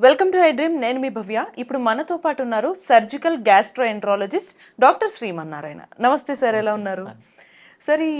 Welcome to I dream. నేను మీ భవ్య. ఇప్పుడు మనతో పాటు ఉన్నారు సర్జికల్ గ్యాస్ట్రోఎంట్రాలజిస్ట్ డాక్టర్ శ్రీమన్నారాయణ. నమస్తే సార్, ఎలా నమస్తే. ఉన్నారు? హాయ్. సార్, ఈ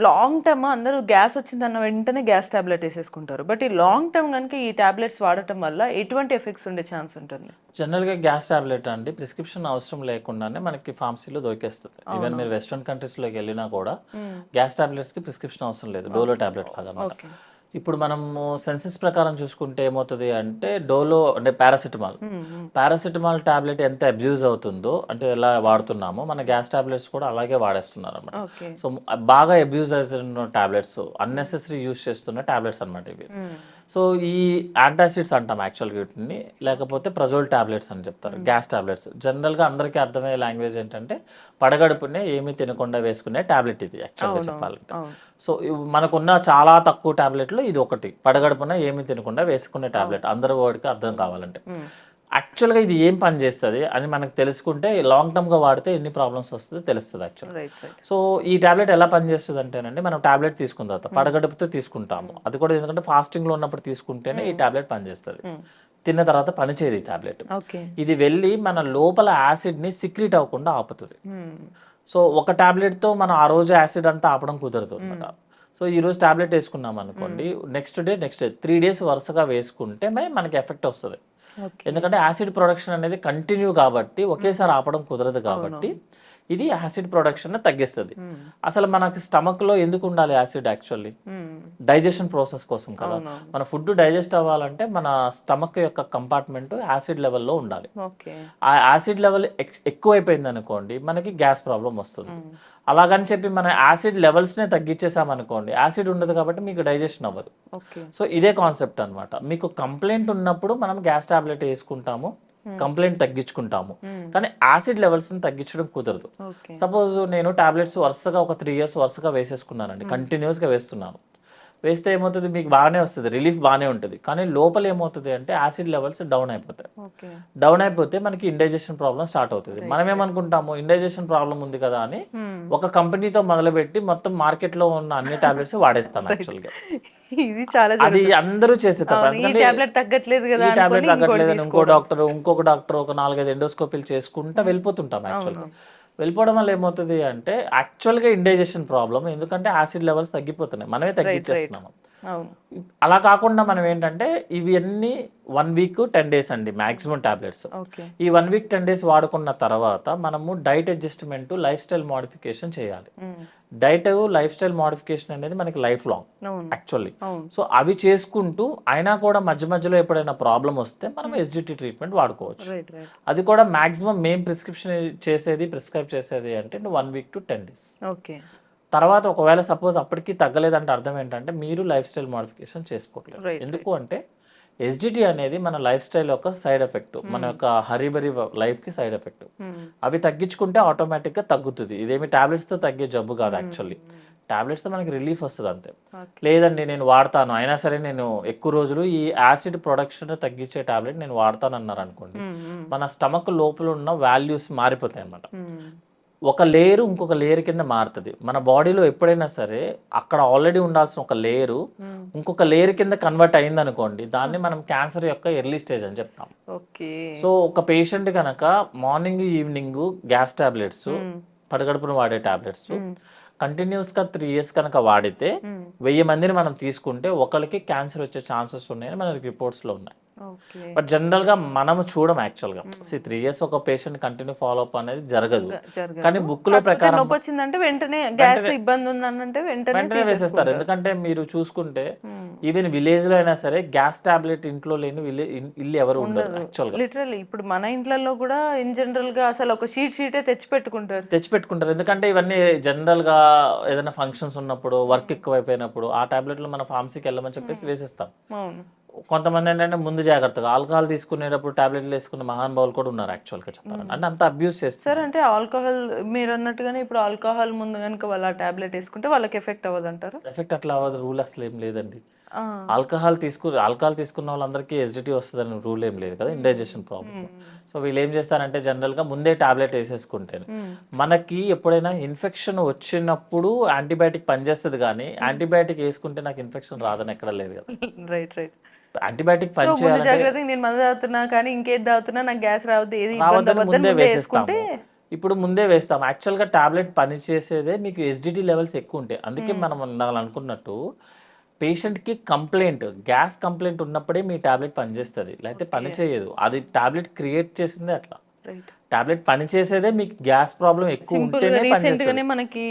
లాంగ్ టర్మ్ అందరూ గ్యాస్ వచ్చిందన్న వెంటనే గ్యాస్ టాబ్లెట్ వేసేసుకుంటారు. బట్ ఈ లాంగ్ టర్మ్ కనుక ఈ టాబ్లెట్స్ వాడటం వల్ల ఎటువంటి ఎఫెక్ట్స్ ఉండే ఛాన్స్ ఉంటుంది? జనరల్‌గా గ్యాస్ టాబ్లెట్ అండి ప్రిస్క్రిప్షన్ అవసరం లేకుండానే మనకి ఫార్మసీలో దొరికేస్తది. ఈవెన్ అవును. మీరు వెస్టర్న్ కంట్రీస్‌లోకి వెళ్ళినా కూడా మ్మ్. గ్యాస్ టాబ్లెట్స్‌కి ప్రిస్క్రిప్షన్ అవసరం లేదు. డోలో టాబ్లెట్ లాగా అన్నమాట. ఓకే. ఇప్పుడు మనము సెన్సస్ ప్రకారం చూసుకుంటే ఏమవుతది అంటే డోలో అంటే పారాసిటమాల్. మ్మ్. పారాసిటమాల్ టాబ్లెట్ ఎంత అబ్యూజ్ అవుతుందో అంటే ఎలా వాడుతున్నామో మన గ్యాస్ టాబ్లెట్స్ కూడా అలాగే వాడేస్తున్నారన్నమాట. ఓకే. సో బాగా అబ్యూజ్ అవుతున్న టాబ్లెట్స్, అన్నెసెసరీ యూజ్ చేస్తున్న టాబ్లెట్స్ అన్నమాట ఇవి. మ్మ్. సో ఈ యాంటాసిడ్స్ అంటాం యాక్చువల్‌గా వీటిని. లేకపోతే ప్రజోల్ టాబ్లెట్స్ అని చెప్తారు. Gas tablets. జనరల్‌గా అందరికీ అర్థమయ్యే లాంగ్వేజ్ ఏంటంటే పడగడుపునే ఏమీ తినకుండా వేసుకునే టాబ్లెట్ ఇది యాక్చువల్‌గా అవునవును. చెప్పాలంటే. అవును. సో మనకున్న చాలా తక్కువ టాబ్లెట్‌లో ఇది ఒకటి. పడగడుపున ఏమీ తినకుండా వేసుకునే టాబ్లెట్. అందరి వాడికి అర్థం కావాలంటే. మ్మ్. యాక్చువల్‌గా ఇది ఏం పని చేస్తది అని మనకు తెలుసుకుంటే లాంగ్ టర్మ్‌గా వాడితే ఎన్ని ప్రాబ్లమ్స్ వస్తదో తెలుస్తది యాక్చువల్‌గా. Right, right. సో ఈ టాబ్లెట్ ఎలా పనిచేస్తదంటేనండి, మనం టాబ్లెట్ తీసుకున్న తర్వాత పడగడుపుతో తీసుకుంటాము. అది కూడా ఎందుకంటే ఫాస్టింగ్‌లో ఉన్నప్పుడు తీసుకుంటేనే ఈ టాబ్లెట్ పనిచేస్తది. మ్మ్. తిన్న తర్వాత పనిచేయదు ఈ టాబ్లెట్. ఓకే. ఇది వెళ్ళి మన లోపల యాసిడ్‌ని సిక్రీట్ అవ్వకుండా ఆపుతది. మ్మ్. సో ఒక టాబ్లెట్‌తో మనం ఆ రోజు యాసిడ్ అంతా ఆపడం కుదరదు అన్నమాట. సో ఈరోజు టాబ్లెట్ వేసుకున్నాం అనుకోండి, నెక్స్ట్ డే 3 డేస్ వరుసగా వేసుకుంటే మనకి ఎఫెక్ట్ వస్తది. ఓకే. ఎందుకంటే యాసిడ్ ప్రొడక్షన్ అనేది కంటిన్యూ కాబట్టి ఒకేసారి ఆపడం కుదరదు కాబట్టి ఇది యాసిడ్ ప్రొడక్షన్‌ని తగ్గిస్తది. మ్మ్. అసలు మనకి స్టమక్‌లో ఎందుకు ఉండాలి యాసిడ్ యాక్చువల్లీ? మ్మ్. డైజెషన్ ప్రాసెస్ కోసం కదా. అవునవును. మన ఫుడ్ డైజెస్ట్ అవ్వాలంటే మన స్టమక్ యొక్క కంపార్ట్మెంట్ యాసిడ్ లెవెల్‌లో ఉండాలి. ఓకే. ఆ యాసిడ్ లెవెల్ ఎక్కువైపోయింది అనుకోండి, మనకి గ్యాస్ ప్రాబ్లమ్ వస్తుంది. మ్మ్. అలాగని చెప్పి మన యాసిడ్ లెవెల్స్‌నే తగ్గించేసామనుకోండి, యాసిడ్ ఉండదు కాబట్టి మీకు డైజెషన్ అవ్వదు. ఓకే. సో ఇదే కాన్సెప్ట్ అన్నమాట. మీకు కంప్లైంట్ ఉన్నప్పుడు మనం గ్యాస్ టాబ్లెట్ వేసుకుంటాము. కంప్లైంట్ తగ్గించుకుంటాము. మ్మ్. కానీ యాసిడ్ లెవెల్స్‌ని తగ్గించడం కుదరదు. ఓకే. సపోజ్ నేను టాబ్లెట్స్ వరుసగా ఒక 3 ఇయర్స్ వరుసగా వేసేసుకున్నానండి. కంటిన్యూయస్‌గా వేస్తున్నాను. వేస్తే ఏమవుతది, మీకు బాగానే వస్తది. రిలీఫ్ బాగానే ఉంటది. కానీ లోపల ఏమవుతది అంటే యాసిడ్ లెవెల్స్ డౌన్ అయిపోతాయి. ఓకే. డౌన్ అయిపోతే మనకి ఇండైజెషన్ ప్రాబ్లమ్ స్టార్ట్ అవుతది. మనం ఏమనుకుంటాము ఇండైజెషన్ ప్రాబ్లమ్ ఉంది కదా అని మ్మ్. ఒక కంపెనీతో మొదలుపెట్టి మొత్తం మార్కెట్‌లో ఉన్న అన్ని టాబ్లెట్స్ వాడేస్తాం యాక్చువల్‌గా. ఇది చాలా అది జరుగుతుంది. అందరూ చేసే తప్పు. అవును. ఈ ఎందుకంటే టాబ్లెట్ తగ్గట్లేదు ఈ కదా టాబ్లెట్ అనుకొని ఇంకోటి తగ్గట్లేదని తీసుకోవడం. ఇంకొక డాక్టర్ ఒక 4, 5 ఎండోస్కోపీలు చేసుకుంటా వెళ్ళిపోతుంటాం యాక్చువల్‌గా. అవును. వెళ్ళిపోవడం వల్ల ఏమవుతది అంటే యాక్చువల్‌గా ఇండైజెషన్ ప్రాబ్లమ్. ఎందుకంటే యాసిడ్ లెవెల్స్ తగ్గిపోతున్నాయి. మనమే రైట్, రైట్. తగ్గించేస్తున్నాము. అవును. అలా కాకుండా మనం ఏంటంటే ఇవన్నీ 1 వీక్ 10 డేస్ అండి మాక్సిమం టాబ్లెట్స్. ఓకే. ఈ 1 వీక్ 10 డేస్ వాడుకున్న తర్వాత మనము diet adjustment, life style modification చేయాలి. మ్మ్. డైట్, లైఫ్ స్టైల్ మోడిఫికేషన్ అనేది మనకి లైఫ్ లాంగ్ అవును. యాక్చువల్లీ. అవును. సో అవి చేసుకుంటూ అయినా కూడా మధ్య మధ్యలో ఎప్పుడైనా ప్రాబ్లమ్ వస్తే మనం ఎస్‌జిటి ట్రీట్మెంట్ వాడుకోవచ్చు. Right, right. అది కూడా మాక్సిమం మేము ప్రిస్క్రైబ్ చేసేది అంటే 1 వీక్ టు 10 డేస్. ఓకే. తర్వాత ఒకవేళ సపోజ్ అప్పటికి తగ్గలేదంటే అర్థం ఏంటంటే మీరు లైఫ్ స్టైల్ మోడిఫికేషన్ చేసుకోవట్లేదు. రైట్, ఎందుకు అంటే ఎస్‌జిటి అనేది మన లైఫ్ స్టైల్ యొక్క సైడ్ ఎఫెక్ట్. మన యొక్క హరీబరీ లైఫ్‌కి సైడ్ ఎఫెక్ట్. మ్మ్. అవి తగ్గించుకుంటే ఆటోమేటిక్‌గా తగ్గుతుంది. ఇదేమి టాబ్లెట్స్‌తో తగ్గే జబ్బు కాదు యాక్చువల్లీ. టాబ్లెట్స్‌తో మనకి రిలీఫ్ వస్తది అంతే. ఓకే. లేదండి నేను వాడతాను, అయినా సరే నేను ఎక్కువ రోజులు ఈ యాసిడ్ ప్రొడక్షన్ తగ్గించే టాబ్లెట్ నేను వాడతానన్నారనుకోండి, మ్మ్. మ్మ్. మన స్టమక్ లోపల ఉన్న వాల్యూస్ మారిపోతాయి అన్నమాట. మ్మ్. ఒక లేయర్ ఇంకొక లేయర్ కింద మారుతది. మన బాడీలో ఎప్పుడైనా సరే అక్కడ ఆల్రెడీ ఉండాల్సిన ఒక లేయరు మ్మ్. ఇంకొక లేయర్ కింద కన్వర్ట్ అయిందనుకోండి, దాన్ని మనం క్యాన్సర్ యొక్క ఎర్లీ స్టేజ్ అని చెప్తాం. ఓకే. సో ఒక పేషెంట్ కనుక మార్నింగ్, ఈవినింగ్ గ్యాస్ టాబ్లెట్స్, మ్మ్. పడగడుపున వాడే టాబ్లెట్స్ మ్మ్. కంటిన్యూస్‌గా 3 ఇయర్స్ కనుక వాడితే మ్మ్. 1000 మందిని మనం తీసుకుంటే ఒకళ్ళకి క్యాన్సర్ వచ్చే ఛాన్సెస్ ఉన్నాయని మనకి రిపోర్ట్స్‌లో ఉన్నాయి. ఓకే. బట్ జనరల్‌గా మనము చూడం యాక్చువల్‌గా. 3 ఇయర్స్ ఒక పేషెంట్ కంటిన్యూ ఫాలో అప్ అనేది జరగదు. జరగదు. కానీ బుక్‌లో కాకపోతే ప్రకారం నొప్పి వచ్చిందంటే వెంటనే గ్యాస్ ఇబ్బంది ఉందనంటే వెంటనే వెంటనే వేసేస్తారు. తీసేసుకుంటారు. ఎందుకంటే మీరు చూసుకుంటే మ్మ్. ఈవెన్ విలేజ్‌లో అయినా సరే గ్యాస్ టాబ్లెట్ ఇంట్లో లేని ఇల్లు ఎవరు ఉండదు ఉండదు. యాక్చువల్‌గా. లిటరల్లీ ఇప్పుడు మన ఇంట్లలో కూడా ఇన్ జనరల్ గా అసలు ఒక షీటే తెచ్చి పెట్టుకుంటారు. తెచ్చిపెట్టుకుంటారు. ఎందుకంటే ఇవన్నీ జనరల్‌గా ఏదైనా ఫంక్షన్స్ ఉన్నప్పుడు, వర్క్ ఎక్కువైపోయినప్పుడు ఆ టాబ్లెట్‌లు మన ఫార్మసీకి వెళ్ళమని చెప్పేసి వేసేస్తాం. అవును. కొంతమంది ఏంటంటే ముందు జాగ్రత్తగా ఆల్కహాల్ తీసుకునేటప్పుడు టాబ్లెట్లు వేసుకున్న మహానుభావులు కూడా ఉన్నారు యాక్చువల్‌గా చెప్పాలంటే. అంటే అంత అబ్యూస్ సార్, చేస్తారు. అంటే ఆల్కహాల్ మీరు అన్నట్టుగానే ఇప్పుడు ఆల్కహాల్ ముందు కనుక వాళ్ళ టాబ్లెట్ వేసుకుంటే వాళ్ళకి ఎఫెక్ట్ అవ్వదంటారు? ఎఫెక్ట్ అట్లా అవ్వదు. రూల్ అసలు ఏం లేదండి. ఆల్కహాల్ తీసుకున్న వాళ్ళందరికీ ఎస్‌డిటీ వస్తదని రూల్ ఏం లేదు కదా. Indigestion problem. సో వీళ్ళు ఏం చేస్తారంటే జనరల్‌గా ముందే టాబ్లెట్ వేసేసుకుంటేనే మనకి ఎప్పుడైనా ఇన్ఫెక్షన్ వచ్చినప్పుడు యాంటీబయాటిక్ పనిచేస్తది కానీ యాంటీబయాటిక్ వేసుకుంటే నాకు ఇన్ఫెక్షన్ రాదని ఎక్కడ లేదు కదా. Right, right. యాంటీబయాటిక్ సో ముందు పనిచేయాలంటే జాగ్రత్తగా నేను మందు తాగుతున్నా కానీ ఇంకేది తాగుతున్నా నాకు గ్యాస్ రావద్దు ఏది ఇబ్బంది రావద్దని అవ్వద్దని ముందే ముందే వేసేస్తాము. వేసుకుంటే ఇప్పుడు ముందే వేస్తాం. యాక్చువల్‌గా టాబ్లెట్ పనిచేసేదే మీకు ఎస్‌డిటీ లెవెల్స్ ఎక్కువుంటాయి. అందుకే మనం ఇందాకల అనుకున్నట్టు పేషెంట్‌కి గ్యాస్ కంప్లెయింట్ ఉన్నప్పుడే మీ టాబ్లెట్ పనిచేస్తది. లేకపోతే పని చేయదు. అది టాబ్లెట్ క్రియేట్ చేసిందే అట్లా. రైట్. టాబ్లెట్ పనిచేసేదే మీకు గ్యాస్ ప్రాబ్లమ్ ఎక్కువ సింపుల్‌గా ఉంటేనే రీసెంట్‌గానే పనిచేస్తది. మనకి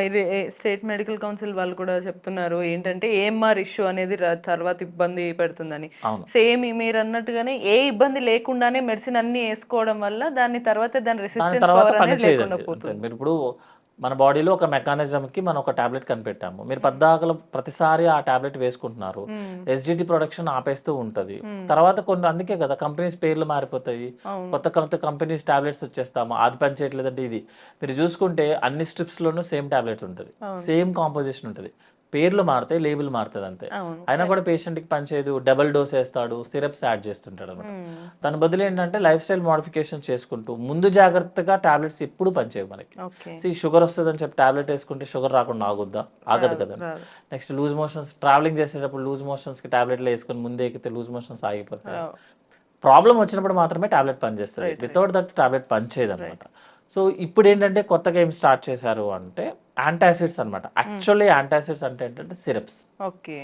ఇది స్టేట్ మెడికల్ కౌన్సిల్ వాళ్ళు కూడా చెప్తున్నారు. ఏంటంటే ఏఎంఆర్ ఇష్యూ అనేది తర్వాత ఇబ్బంది పెడుతుందని. అవును. సేమ్ మీరన్నట్టుగానే ఏ ఇబ్బంది లేకుండానే మెడిసిన్ అన్నీ ఏసుకోవడం వల్ల దాని దాని రెసిస్టెన్స్ తర్వాత పవర్ పని అనేది లేకుండా చేయదండి. అంతే. పోతుంది. మీరిప్పుడు మన బాడీలో ఒక మెకానిజంకి మనం ఒక టాబ్లెట్ కనిపెట్టాము. మీరు పద్దాకల ప్రతిసారి ఆ టాబ్లెట్ వేసుకుంటున్నారు. హ్మ్. ఎస్‌డిటీ ప్రొడక్షన్ ఆపేస్తూ ఉంటది. హ్మ్. తర్వాత కొన్ని అందుకే కదా కంపెనీస్ పేర్లు మారిపోతాయి. అవును. కొత్త కొత్త కంపెనీస్ టాబ్లెట్స్ వచ్చేస్తాము. అది పని చేయట్లేదంటే ఇది. మీరు చూసుకుంటే అన్ని స్ట్రిప్స్‌లోనూ సేమ్ టాబ్లెట్ ఉంటది. అవును. సేమ్ కాంపోజిషన్ ఉంటది. పేర్లు మారుతాయి, లేబుల్ మారుతది అంతే. అవును. అయినా కూడా పేషెంట్‌కి పనిచేయదు. డబుల్ డోస్ ఏస్తాడు. సిరప్స్ యాడ్ చేస్తుంటాడన్నమాట. హ్మ్. దాని బదులు ఏంటంటే లైఫ్ స్టైల్ మోడిఫికేషన్ చేసుకుంటూ ముందు జాగ్రత్తగా టాబ్లెట్స్ ఎప్పుడు పనిచేయవు మనకి. ఓకే. షుగర్ వస్తదని చెప్పి టాబ్లెట్ ఏసుకుంటే షుగర్ రాకుండా ఆగుద్దా? ఆగదు రాదు. కదండీ. రాదు. నెక్స్ట్ లూజ్ మోషన్స్ ట్రావెలింగ్ చేసేటప్పుడు లూజ్ మోషన్స్‌కి టాబ్లెట్‌లు ఏసుకొని ముందే ఎక్కితే లూజ్ మోషన్స్ ఆగిపోతాయి. రావు. ప్రాబ్లమ్ వచ్చినప్పుడు మాత్రమే టాబ్లెట్ పనిచేస్తది. Right. Right. Without that tablet పనిచేయదనమాట. రైట్. సో ఇప్పుడేంటంటే కొత్తగా ఏం స్టార్ట్ చేశారు అంటే యాంటాసిడ్స్ అనమాట. యాక్చువల్లీ యాంటాసిడ్స్ అంటే ఏంటంటే సిరప్స్. ఓకే.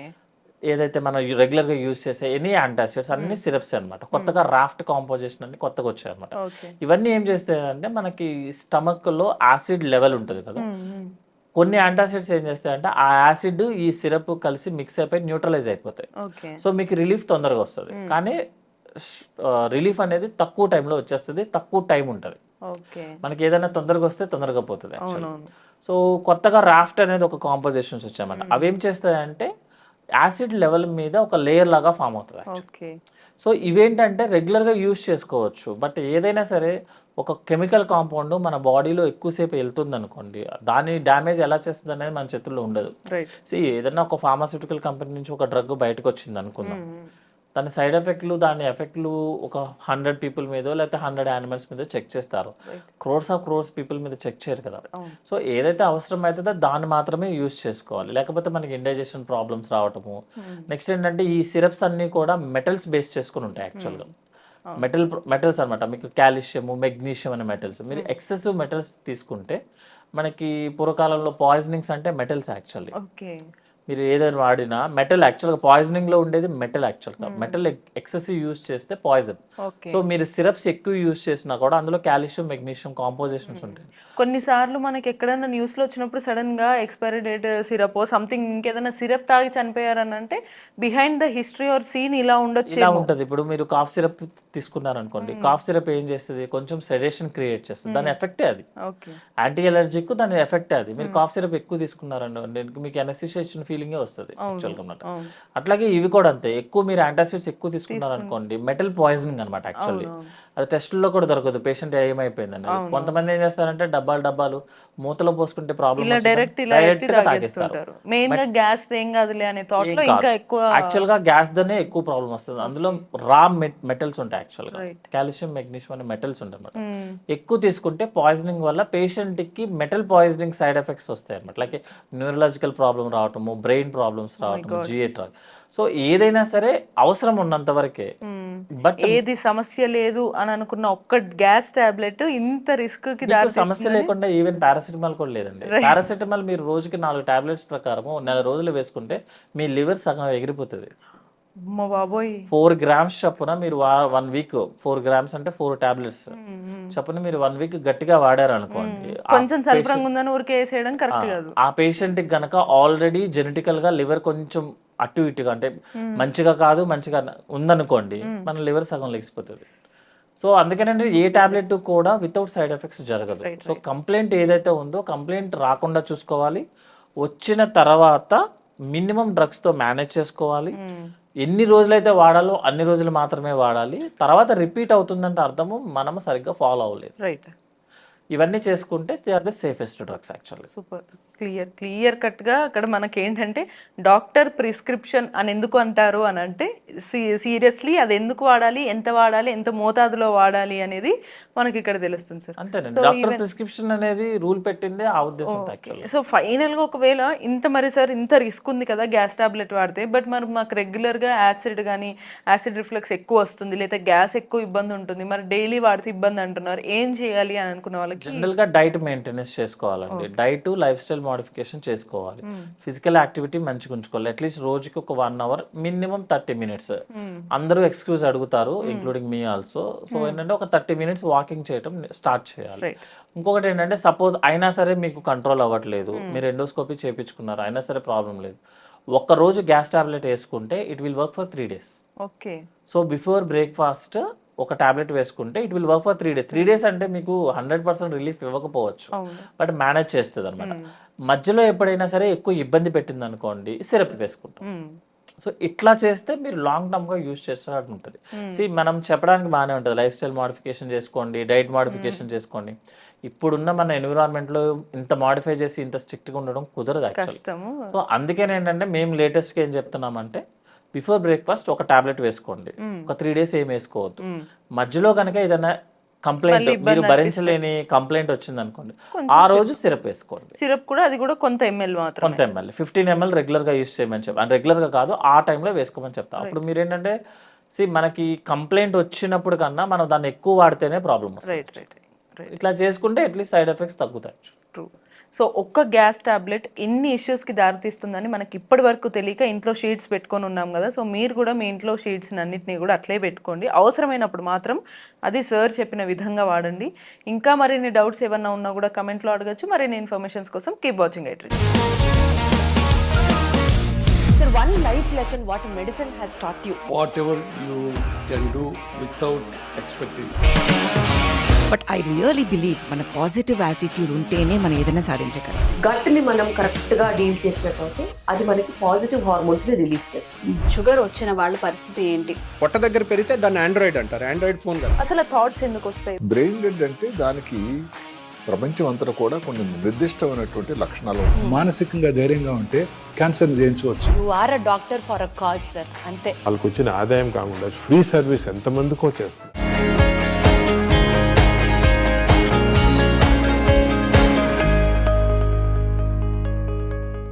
ఏదైతే మనం రెగ్యులర్‌గా యూజ్ చేసే ఎనీ యాంటాసిడ్స్ అన్నీ సిరప్సే అనమాట. కొత్తగా రాఫ్ట్ కాంపోజిషన్ అని కొత్తగా వచ్చాయన్నమాట. ఓకే. ఇవన్నీ ఏం చేస్తాయంటే మనకి స్టమక్‌లో యాసిడ్ లెవెల్ ఉంటది కదా! హ్మ్. హ్మ్. కొన్ని యాంటాసిడ్స్ ఏం చేస్తాయంటే ఆ యాసిడ్ ఈ సిరప్ కలిసి మిక్స్ అయిపోయి న్యూట్రలైజ్ అయిపోతాయి. ఓకే. సో మీకు రిలీఫ్ తొందరగా వస్తది. కానీ రిలీఫ్ అనేది తక్కువ టైంలో వచ్చేస్తది. తక్కువ టైం ఉంటది. ఓకే. మనకి ఏదైనా తొందరగా వస్తే తొందరగా పోతది యాక్చువల్‌గా. అవునవును. సో కొత్తగా రాఫ్ట్ అనేది ఒక కాంపోజిషన్స్ వచ్చాయన్నమాట. అవేం చేస్తాయంటే యాసిడ్ లెవెల్ మీద ఒక లేయర్ లాగా ఫార్మ్ అవుతది యాక్చువల్లీ. ఓకే. సో ఇవేంటంటే రెగ్యులర్‌గా యూజ్ చేసుకోవచ్చు. బట్ ఏదైనా సరే ఒక కెమికల్ కాంపౌండ్ మన బాడీలో ఎక్కువసేపు ఎళ్తుందనుకోండి, దాని డ్యామేజ్ ఎలా చేస్తదనేది మన చేతుల్లో ఉండదు. రైట్. ఏదన్నా ఒక ఫార్మాస్యూటికల్ కంపెనీ నుంచి ఒక డ్రగ్ బయటకొచ్చిందనుకుందాం. హ్మ్. హ్మ్. దాని సైడ్ ఎఫెక్ట్‌లు, దాని ఎఫెక్ట్‌లు ఒక 100 పీపుల్ మీదో లేకపోతే 100 యానిమల్స్ మీదో చెక్ చేస్తారు. రైట్. క్రోర్స్ పీపుల్ మీద చెక్ చేయరు కదా! అవును. సో ఏదైతే అవసరమైతదో దాన్ని మాత్రమే యూజ్ చేసుకోవాలి. లేకపోతే మనకి ఇండైజెషన్ ప్రాబ్లమ్స్ రావటము. హ్మ్. నెక్స్ట్ ఏంటంటే ఈ సిరప్స్ అన్నీ కూడా మెటల్స్ బేస్ చేసుకొని ఉంటాయి యాక్చువల్‌గా. అవును. మెటల్స్ అన్నమాట. మీకు కాల్షియము, మెగ్నీషియం అనే మెటల్స్. మీరు ఎక్సెసివ్ మెటల్స్ తీసుకుంటే మనకి పూర్వకాలంలో పాయిజనింగ్స్ అంటే మెటల్స్ యాక్చువల్లీ. ఓకే. మీరు ఏదైనా వాడినా మెటల్ యాక్చువల్‌గా పాయిజనింగ్‌లో ఉండేది మెటల్ యాక్చువల్‌గా. మెటల్ ఎక్సెసివ్ యూజ్ చేస్తే పాయిజన్. ఓకే. సో మీరు సిరప్స్ ఎక్కువ యూజ్ చేసినా కూడా అందులో కాల్షియం, మెగ్నీషియం కాంపోజిషన్స్ ఉంటాయి. కొన్నిసార్లు మనకి ఎక్కడైనా న్యూస్‌లో వచ్చినప్పుడు సడెన్‌గా ఎక్స్‌పైరీ డేట్ సిరపో సంథింగ్ ఇంకేదైనా సిరప్ తాగి చనిపోయారని అంటే behind the history or scene ఇలా ఇలా ఉండొచ్చేమో. ఉంటది. ఇప్పుడు మీరు కాఫ్ సిరప్ తీసుకున్నారనుకోండి. కాఫ్ సిరప్ ఏం చేస్తది? కొంచెం సెడేషన్ క్రియేట్ చేస్తది. దాని ఎఫెక్టే అది. ఓకే. యాంటీ అలర్జిక్ దాని ఎఫెక్టే అది. మీరు కాఫ్ సిరప్ ఎక్కువ తీసుకున్నారనుకోండి మీకు ఎనస్థీషియా ఫీలింగే వస్తది అవును. యాక్చువల్‌గా అన్నమాట. అవును. అట్లాగే ఇవి కూడా అంతే. ఎక్కువ మీరు యాంటాసిడ్స్ ఎక్కువ తీసుకున్నారనుకోండి మెటల్ పాయిజనింగ్ అన్నమాట యాక్చువల్లీ. అవునవును. అది టెస్ట్‌ల్లో కూడా దొరకదు. పేషెంట్ ఏమైపోయిందని. అవునవును. కొంతమంది ఏం చేస్తారంటే డబ్బాలు మూతలో పోసుకుంటే ప్రాబ్లమ్ ఇలా వచ్చిందని ఇలా ఎత్తి డైరెక్ట్‌గా తాగేస్తారు. తాగేస్తుంటారు. మెయిన్‌గా గ్యాస్ ఏం కాదులే అనే ఏం థాట్‌లో కాదు. ఇంకా ఎక్కువ. యాక్చువల్‌గా గ్యాస్‌దనే ఎక్కువ ప్రాబ్లమ్ వస్తది. అందులో రా మెటల్స్ ఉంటాయి యాక్చువల్‌గా. రైట్. కాల్షియం, మెగ్నీషియం అనే మెటల్స్ ఉంటాయన్నమాట. హ్మ్. ఎక్కువ తీసుకుంటే పాయిజనింగ్ వల్ల పేషెంట్‌కి మెటల్ పాయిజనింగ్ సైడ్ ఎఫెక్ట్స్ వస్తాయన్నమాట. లైక్ న్యూరలాజికల్ ప్రాబ్లమ్ రావటము, బ్రెయిన్ ప్రాబ్లమ్స్ మై రావటము, గాడ్. G I tract. సో ఏదైనా సరే అవసరం ఉన్నంత వరకే. హ్మ్. బట్ ఏది సమస్య లేదు అని అనుకున్న ఒక్క గ్యాస్ టాబ్లెట్ ఇంత రిస్క్‌కి మీకు దారి సమస్య తీస్తుందని. లేకుండా ఈవెన్ పారాసిటమాల్ కూడా లేదండి. రైట్. పారాసిటమాల్ మీరు రోజుకి 4 టాబ్లెట్స్ ప్రకారము నెల రోజులు వేసుకుంటే మీ లివర్ సగం ఎగిరిపోతది. అమ్మ బాబోయ్! 4 గ్రామ్స్ చొప్పున మీరు 1 వీక్ 4 గ్రామ్స్ అంటే 4 టాబ్లెట్స్ హ్మ్. హ్మ్. చొప్పున మీరు 1 వీక్ గట్టిగా వాడారనుకోండి. ఆ కొంచెం పేషెంట్ సలపరంగా ఉందని ఊరికే ఏసేయడం ఆ! కరెక్ట్ కాదు. ఆ పేషెంట్‌కి గనక ఆల్రెడీ జెనెటికల్‌గా లివర్ కొంచెం అటు ఇటుగా అంటే హ్మ్. మంచిగా కాదు, మంచిగా ఉందనుకోండి. హ్మ్. మన లివర్ సగం లెగిసిపోతది. సో అందుకేనండి ఏ టాబ్లెట్ కూడా వితౌట్ సైడ్ ఎఫెక్ట్స్ జరగదు. రైట్. So right. కంప్లెయింట్ ఏదైతే ఉందో కంప్లెయింట్ రాకుండా చూసుకోవాలి. వచ్చిన తర్వాత మినిమమ్ డ్రగ్స్‌తో మేనేజ్ చేసుకోవాలి. హ్మ్. ఎన్ని రోజులైతే వాడాలో అన్ని రోజులు మాత్రమే వాడాలి. తర్వాత రిపీట్ అవుతుందంటే అర్థము మనము సరిగ్గా ఫాలో అవ్వలేదు. రైట్. ఇవన్నీ చేసుకుంటే they are the safest drugs actually. Super. Clear కట్గా అక్కడ మనకి ఏంటంటే డాక్టర్ ప్రిస్క్రిప్షన్ అని ఎందుకు అంటారు అని అంటే సీరియస్లీ అది ఎందుకు వాడాలి, ఎంత వాడాలి, ఎంత మోతాదులో వాడాలి అనేది మనకి ఇక్కడ తెలుస్తుంది సార్. అంతేనండి, డాక్టర్ ప్రిస్క్రిప్షన్ అనేది రూల్ పెట్టిందే ఆ ఉద్దేశంతో యాక్చువల్లీ. సో ఫైనల్గా ఒకవేళ ఇంత మరి సార్ ఇంత రిస్క్ ఉంది కదా గ్యాస్ టాబ్లెట్ వాడితే, బట్ మరి మాకు రెగ్యులర్గా యాసిడ్ కానీ యాసిడ్ రిఫ్లెక్స్ ఎక్కువ వస్తుంది, లేదా గ్యాస్ ఎక్కువ ఇబ్బంది ఉంటుంది, మరి డైలీ వాడితే ఇబ్బంది అంటున్నారు, ఏం చేయాలి అని అనుకున్న వాళ్ళకి? జనరల్గా డైట్ మెయింటెనెన్స్ చేసుకోవాలండి, డైట్ లైఫ్ స్టైల్ మోడిఫికేషన్ చేసుకోవాలి, ఫిజికల్ యాక్టివిటీ మంచిగా ఉంచుకోవాలి, అట్లీస్ట్ రోజుకి ఒక 1 hour మినిమం 30 minutes. అందరూ ఎక్స్క్యూజ్ అడుగుతారు ఇంక్లూడింగ్ మీ ఆల్సో. సో ఏంటంటే ఒక 30 minutes వాకింగ్ చేయడం స్టార్ట్ చేయాలి. ఇంకొకటి ఏంటంటే సపోజ్ అయినా సరే మీకు కంట్రోల్ అవ్వట్లేదు, మీరు ఎండోస్కోపీ చేయించుకున్నారు అయినా సరే ప్రాబ్లం లేదు, ఒక్క రోజు గ్యాస్ టాబ్లెట్ వేసుకుంటే it will work for 3 days. Okay. So before breakfast ఒక టాబ్లెట్ వేసుకుంటే it will work for 3 days. 3 days అంటే మీకు 100% రిలీఫ్ ఇవ్వకపోవచ్చు, బట్ మేనేజ్ చేస్తుంది అనమాట. మధ్యలో ఎప్పుడైనా సరే ఎక్కువ ఇబ్బంది పెట్టింది అనుకోండి సిరప్ వేసుకుంటాం. సో ఇట్లా చేస్తే మీరు లాంగ్ టర్మ్ గా యూజ్ చేస్తున్నట్టు ఉంటుంది. మనం చెప్పడానికి బాగానే ఉంటుంది, లైఫ్ స్టైల్ మోడిఫికేషన్ చేసుకోండి, డైట్ మోడిఫికేషన్ చేసుకోండి. ఇప్పుడున్న మన ఎన్విరాన్మెంట్ లో ఇంత మోడిఫై చేసి ఇంత స్ట్రిక్ట్ గా ఉండడం కుదరదు యాక్చువల్లీ. సో అందుకని ఏంటంటే మేము లేటెస్ట్ గా ఏం చెప్తున్నామంటే బిఫోర్ బ్రేక్ఫాస్ట్ ఒక టాబ్లెట్ వేసుకోండి, ఒక 3 days ఏం వేసుకోవద్దు. మధ్యలో కనుక ఏదైనా కంప్లైంట్ మీరు భరించలేని కంప్లైంట్ వచ్చింది అనుకోండి, ఆ రోజు సిరప్ వేసుకోండి. సిరప్ కూడా అది కూడా కొంత ml మాత్రం, కొంత ml 15 ml రెగ్యులర్ గా యూస్ చేయమని చెప్పి, రెగ్యులర్ గా కాదు ఆ టైంలో వేసుకోమని చెప్తా. అప్పుడు మీరు ఏంటంటే మనకి కంప్లైంట్ వచ్చినప్పుడు కన్నా మనం దాన్ని ఎక్కువ వాడితేనే ప్రాబ్లమ్ వస్తుంది. ఇట్లా చేసుకుంటే అట్లీస్ట్ సైడ్ ఎఫెక్ట్స్ తగ్గుతాయి. ట్రూ. సో ఒక్క గ్యాస్ టాబ్లెట్ ఎన్ని ఇష్యూస్కి దారితీస్తుందని మనకి ఇప్పటి వరకు తెలియక ఇంట్లో షీట్స్ పెట్టుకొని ఉన్నాం కదా. సో మీరు కూడా మీ ఇంట్లో షీట్స్ అన్నిటినీ కూడా అట్లే పెట్టుకోండి, అవసరమైనప్పుడు మాత్రం అది సార్ చెప్పిన విధంగా వాడండి. ఇంకా మరిన్ని డౌట్స్ ఏమన్నా ఉన్నా కూడా కమెంట్లో అడగచ్చు. మరిన్ని ఇన్ఫర్మేషన్స్ కోసం keep watching I dream. Sir, one life lesson what medicine has taught you. Whatever you can do without expecting. But I really believe మన పాజిటివ్ యాటిట్యూడ్ ఉంటేనే మనం ఏదైనా సాధించగలం. గట్ని మనం కరెక్ట్గా డీల్ చేసినట్లయితే అది మనకి పాజిటివ్ హార్మోన్స్ని రిలీజ్ చేస్తుంది. షుగర్ వచ్చిన వాళ్ళ పరిస్థితి ఏంటి? పొట్ట దగ్గర పెరిగితే దాన్ని ఆండ్రాయిడ్ అంటారు, ఆండ్రాయిడ్ ఫోన్ కదా. అసలు థాట్స్ ఎందుకు వస్తాయి? బ్రెయిన్ డెడ్ అంటే దానికి ప్రపంచం అంతా కూడా కొన్ని నిర్దిష్టమైనటువంటి లక్షణాలు. మానసికంగా ధైర్యంగా ఉంటే క్యాన్సర్ జయించవచ్చు. You are a doctor for a cause sir, అంతే. వాళ్ళకి వచ్చిన ఆదాయం కాకుండా ఫ్రీ సర్వీస్ ఎంతమందికో చేస్తుంది.